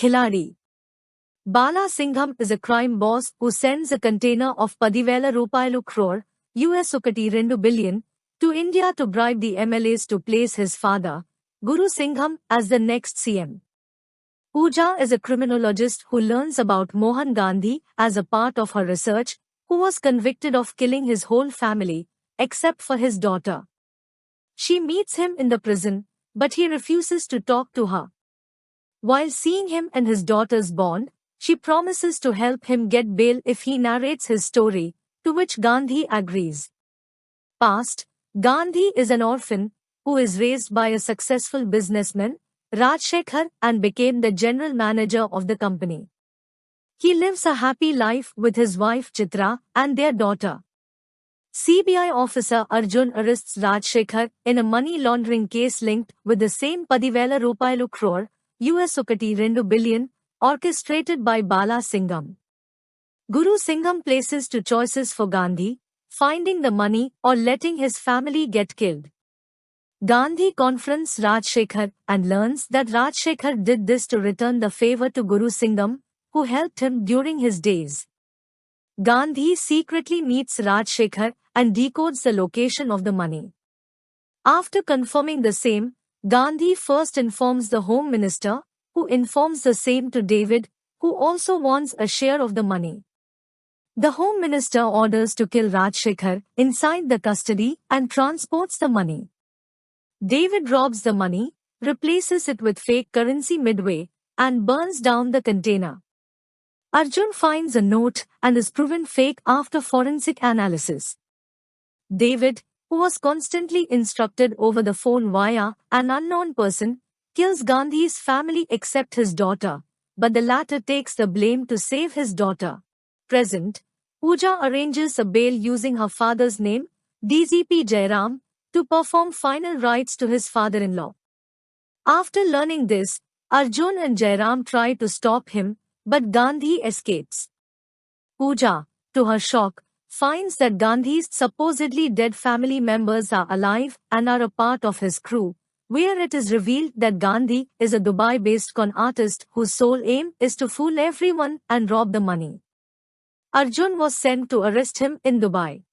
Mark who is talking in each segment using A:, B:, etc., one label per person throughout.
A: Khiladi. Bala Singham is a crime boss who sends a container of Padivela Rupayalu crore US $2 billion to India to bribe the MLAs to place his father, Guru Singham, as the next CM. Pooja is a criminologist who learns about Mohan Gandhi as a part of her research, who was convicted of killing his whole family, except for his daughter. She meets him in the prison, but he refuses to talk to her. While seeing him and his daughter's bond, she promises to help him get bail if he narrates his story, to which Gandhi agrees. Past: Gandhi is an orphan who is raised by a successful businessman, Rajshekhar, and became the general manager of the company. He lives a happy life with his wife Chitra and their daughter. CBI officer Arjun arrests Rajshekhar in a money laundering case linked with the same Padivela Rupayalu crore US $2 billion orchestrated by Bala Singham. Guru Singham places two choices for Gandhi: finding the money or letting his family get killed. Gandhi confronts Rajshekhar and learns that Rajshekhar did this to return the favor to Guru Singham, who helped him during his days. Gandhi secretly meets Rajshekhar and decodes the location of the money. After confirming the same, Gandhi first informs the Home Minister, who informs the same to David, who also wants a share of the money. The Home Minister orders to kill Rajshekhar inside the custody and transports the money. David robs the money, replaces it with fake currency midway, and burns down the container. Arjun finds a note and is proven fake after forensic analysis. David, who was constantly instructed over the phone via an unknown person, kills Gandhi's family except his daughter, but the latter takes the blame to save his daughter. Present: Pooja arranges a bail using her father's name, DGP Jairam, to perform final rites to his father-in-law. After learning this, Arjun and Jairam try to stop him, but Gandhi escapes. Pooja, to her shock, finds that Gandhi's supposedly dead family members are alive and are a part of his crew, where it is revealed that Gandhi is a Dubai-based con artist whose sole aim is to fool everyone and rob the money. Arjun was sent to arrest him in Dubai.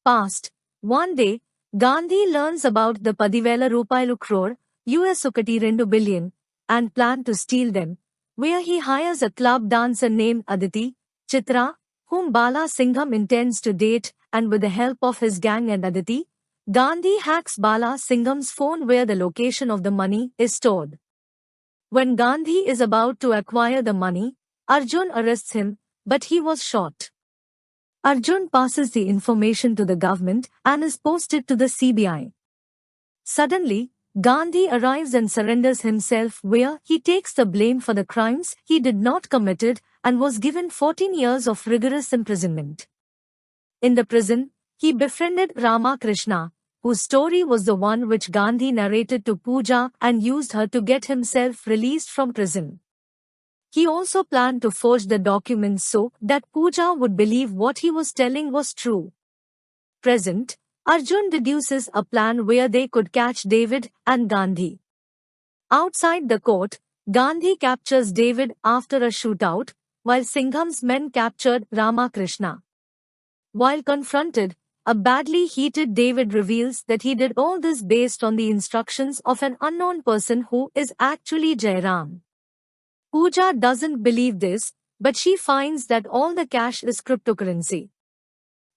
A: Past: One day, Gandhi learns about the Padivela Rupayalu crore US $2 billion and plan to steal them, where he hires a club dancer named Aditi, Chitra, whom Bala Singham intends to date, and with the help of his gang and Aditi, Gandhi hacks Bala Singham's phone where the location of the money is stored. When Gandhi is about to acquire the money, Arjun arrests him, but he was shot. Arjun passes the information to the government and is posted to the CBI. Suddenly, Gandhi arrives and surrenders himself, where he takes the blame for the crimes he did not committed and was given 14 years of rigorous imprisonment. In the prison, he befriended Ramakrishna, whose story was the one which Gandhi narrated to Pooja and used her to get himself released from prison. He also planned to forge the documents so that Pooja would believe what he was telling was true. Present: Arjun deduces a plan where they could catch David and Gandhi. Outside the court, Gandhi captures David after a shootout, while Singham's men captured Ramakrishna. While confronted, a badly heated David reveals that he did all this based on the instructions of an unknown person who is actually Jairam. Pooja doesn't believe this, but she finds that all the cash is cryptocurrency.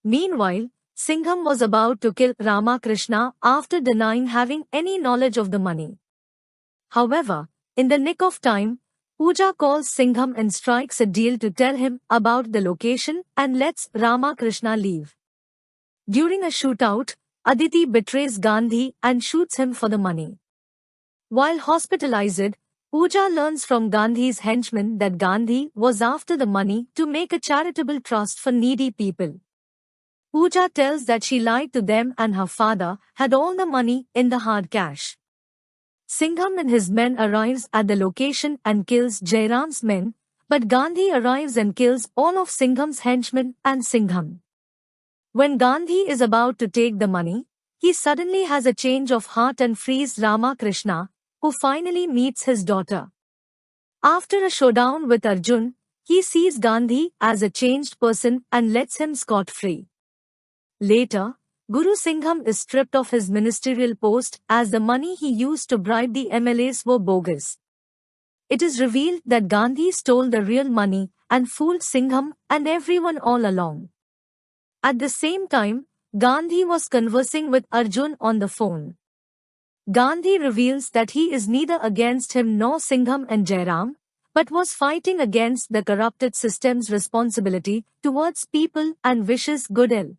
A: Meanwhile, Singham was about to kill Ramakrishna after denying having any knowledge of the money. However, in the nick of time, Pooja calls Singham and strikes a deal to tell him about the location and lets Ramakrishna leave. During a shootout, Aditi betrays Gandhi and shoots him for the money. While hospitalized, Pooja learns from Gandhi's henchmen that Gandhi was after the money to make a charitable trust for needy people. Pooja tells that she lied to them and her father had all the money in the hard cash. Singham and his men arrives at the location and kills Jairam's men, but Gandhi arrives and kills all of Singham's henchmen and Singham. When Gandhi is about to take the money, he suddenly has a change of heart and frees Ramakrishna, who finally meets his daughter. After a showdown with Arjun, he sees Gandhi as a changed person and lets him scot-free. Later, Guru Singham is stripped of his ministerial post as the money he used to bribe the MLAs were bogus. It is revealed that Gandhi stole the real money and fooled Singham and everyone all along. At the same time, Gandhi was conversing with Arjun on the phone. Gandhi reveals that he is neither against him nor Singham and Jairam, but was fighting against the corrupted system's responsibility towards people and wishes good ill.